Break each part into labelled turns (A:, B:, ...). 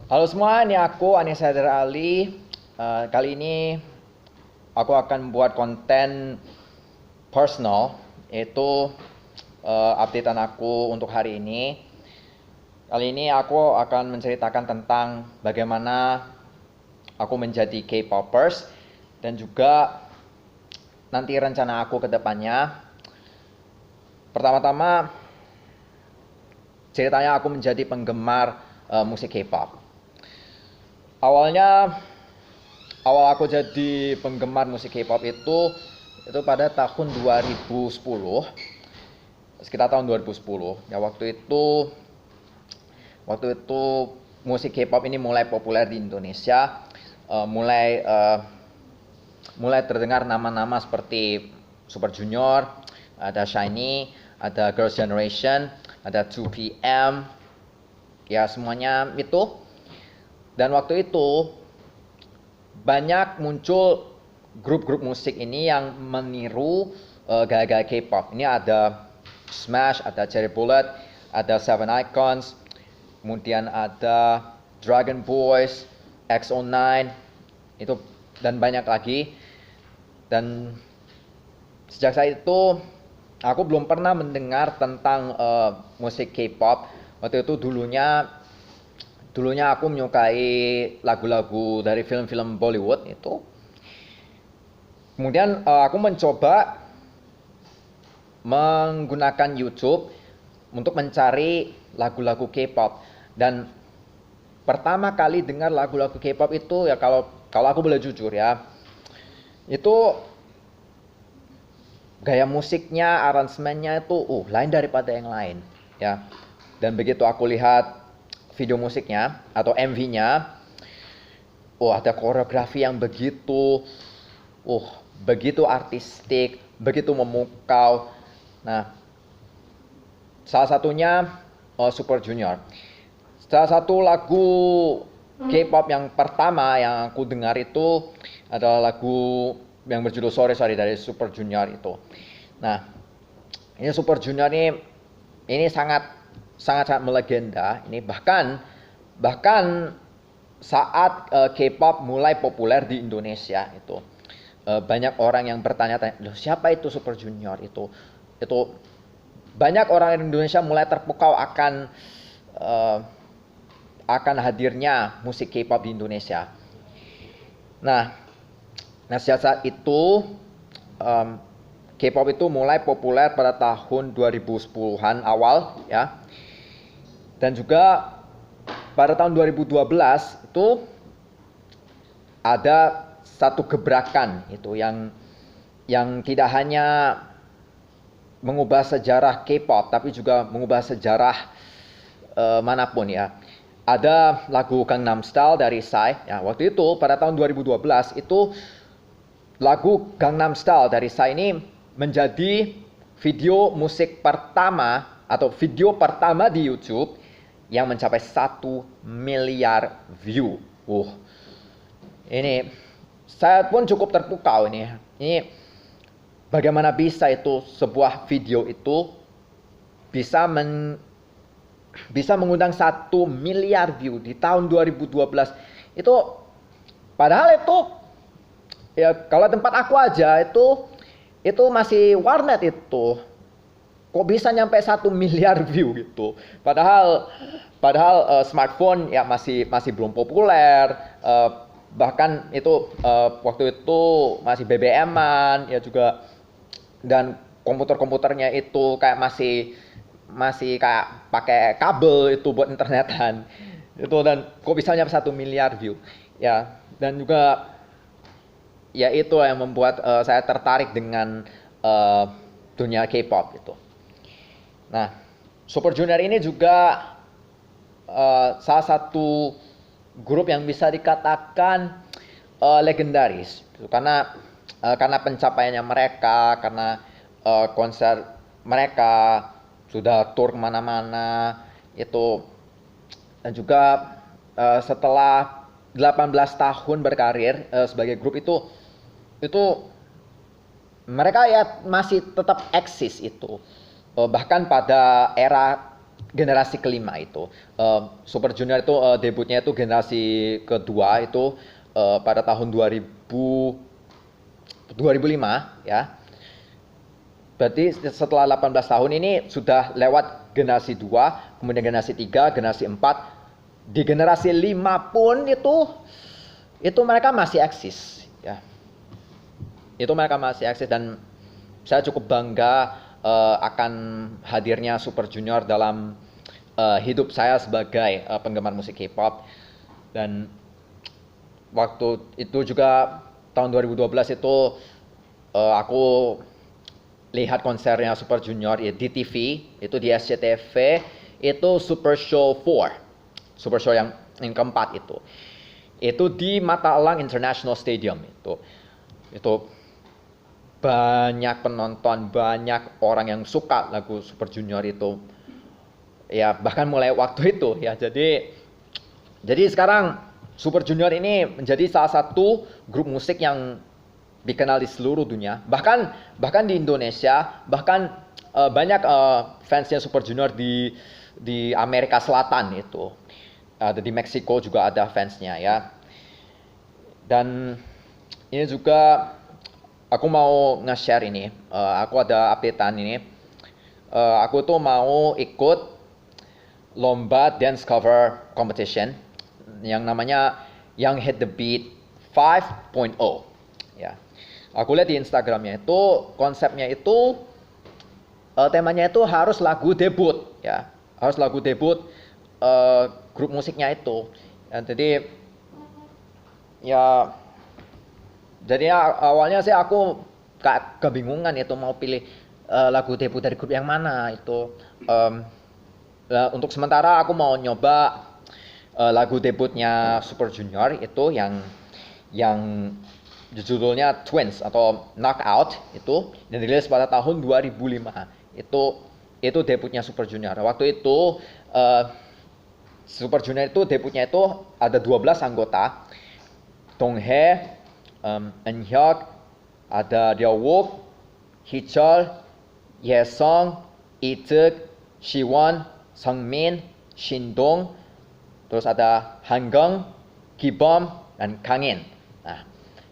A: Halo semua, ini aku Anies Haidar Ali. Kali ini aku akan membuat konten personal, yaitu updatean aku untuk hari ini. Kali ini aku akan menceritakan tentang bagaimana aku menjadi K-popers dan juga nanti rencana aku ke depannya. Pertama-tama, ceritanya aku menjadi penggemar musik K-pop. Awalnya, awal aku jadi penggemar musik K-pop itu pada tahun 2010, sekitar tahun 2010. Ya waktu itu musik K-pop ini mulai populer di Indonesia, mulai terdengar nama-nama seperti Super Junior, ada SHINee, ada Girls' Generation, ada 2PM, ya semuanya itu. Dan waktu itu banyak muncul grup-grup musik ini yang meniru gaya-gaya K-pop. Ini ada Smash, ada Cherry Bullet, ada Seven Icons, kemudian ada Dragon Boys, EXO-9, itu dan banyak lagi. Dan sejak saat itu aku belum pernah mendengar tentang musik K-pop. Waktu itu dulunya aku menyukai lagu-lagu dari film-film Bollywood itu. Kemudian aku mencoba menggunakan YouTube untuk mencari lagu-lagu K-pop. Dan pertama kali dengar lagu-lagu K-pop itu, ya kalau aku boleh jujur ya, itu gaya musiknya, aransemennya itu lain daripada yang lain ya. Dan begitu aku lihat video musiknya atau MV-nya, ada koreografi yang begitu artistik, begitu memukau. Nah, salah satunya Super Junior. Salah satu lagu K-pop yang pertama yang aku dengar itu adalah lagu yang berjudul Sorry Sorry dari Super Junior itu. Nah, ini Super Junior ini sangat melegenda. Ini bahkan saat K-pop mulai populer di Indonesia itu, banyak orang yang bertanya-tanya, loh siapa itu Super Junior itu banyak orang Indonesia mulai terpukau akan hadirnya musik K-pop di Indonesia. Nah, sejak saat itu K-pop itu mulai populer pada tahun 2010-an awal ya. Dan juga pada tahun 2012 itu ada satu gebrakan itu yang tidak hanya mengubah sejarah K-pop tapi juga mengubah sejarah manapun ya. Ada lagu Gangnam Style dari Psy ya. Waktu itu pada tahun 2012 itu lagu Gangnam Style dari Psy ini menjadi video musik pertama atau video pertama di YouTube yang mencapai 1 miliar view. Ini saya pun cukup terpukau ini. Ini bagaimana bisa itu sebuah video itu bisa mengundang 1 miliar view di tahun 2012. Itu padahal itu ya kalau tempat aku aja itu masih warnet itu. Kok bisa nyampe 1 miliar view gitu. Padahal smartphone ya masih belum populer. Bahkan itu waktu itu masih BBM-an ya juga, dan komputernya itu kayak masih kayak pakai kabel itu buat internetan. Itu, dan kok bisa nyampe 1 miliar view. Ya, dan juga ya itu yang membuat saya tertarik dengan dunia K-pop itu. Nah, Super Junior ini juga salah satu grup yang bisa dikatakan legendaris karena pencapaiannya mereka, karena konser mereka sudah tur kemana-mana itu. Dan juga setelah 18 tahun berkarir sebagai grup itu mereka ya masih tetap eksis itu. Bahkan pada era generasi kelima itu. Super Junior itu debutnya itu generasi kedua itu pada tahun 2005 ya. Berarti setelah 18 tahun ini sudah lewat generasi 2, kemudian generasi 3, generasi 4. Di generasi 5 pun itu mereka masih eksis ya. Itu mereka masih eksis dan saya cukup bangga akan hadirnya Super Junior dalam hidup saya sebagai penggemar musik K-pop. Dan waktu itu juga tahun 2012 itu aku lihat konsernya Super Junior ya, di TV, itu di SCTV, itu Super Show 4. Super Show yang keempat itu. Itu di Mata Elang International Stadium itu banyak penonton, banyak orang yang suka lagu Super Junior itu. Ya, bahkan mulai waktu itu ya. Jadi sekarang Super Junior ini menjadi salah satu grup musik yang dikenal di seluruh dunia, bahkan di Indonesia, bahkan banyak fansnya Super Junior di Amerika Selatan itu, ada di Meksiko juga ada fansnya ya. Dan ini juga aku mau nge-share ini, aku ada updatean ini, aku tuh mau ikut lomba dance cover competition yang namanya Young Hit the Beat 5.0 ya. Aku lihat di Instagramnya itu konsepnya itu temanya itu harus lagu debut ya, harus lagu debut grup musiknya itu. Ya, jadi awalnya sih aku kebingungan itu mau pilih lagu debut dari grup yang mana itu. Untuk sementara aku mau nyoba lagu debutnya Super Junior itu yang judulnya Twins atau Knockout itu, dan dirilis pada tahun 2005. Itu debutnya Super Junior. Waktu itu Super Junior itu debutnya itu ada 12 anggota. Donghae, Eunhyuk, ada Ryeowook, Hichol, Yesung, Ituk, Siwon, Seungmin, Shindong, terus ada Hanggang, Gibom, dan Kangin.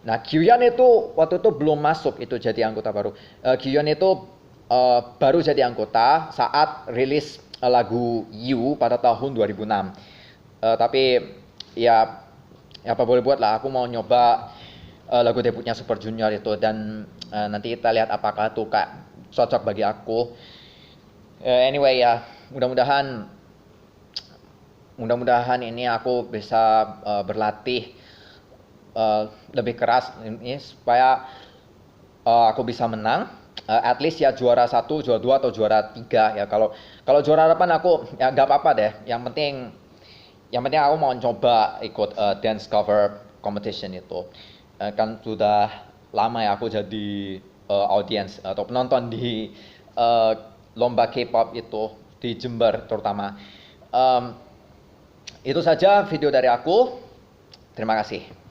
A: Nah, Kyuhyun itu waktu itu belum masuk itu jadi anggota baru. Kyuhyun itu baru jadi anggota saat rilis lagu You pada tahun 2006. Tapi ya apa boleh buat lah, aku mau nyoba lagu debutnya Super Junior itu, dan nanti kita lihat apakah itu cocok bagi aku. Anyway ya, mudah-mudahan ini aku bisa berlatih lebih keras ini supaya aku bisa menang, at least ya juara 1, juara 2 atau juara 3 ya. Kalau juara 8 aku ya gak apa-apa deh. Yang penting aku mau coba ikut dance cover competition itu. Kan sudah lama ya aku jadi audience atau penonton di lomba K-pop itu di Jember terutama. Itu saja video dari aku. Terima kasih.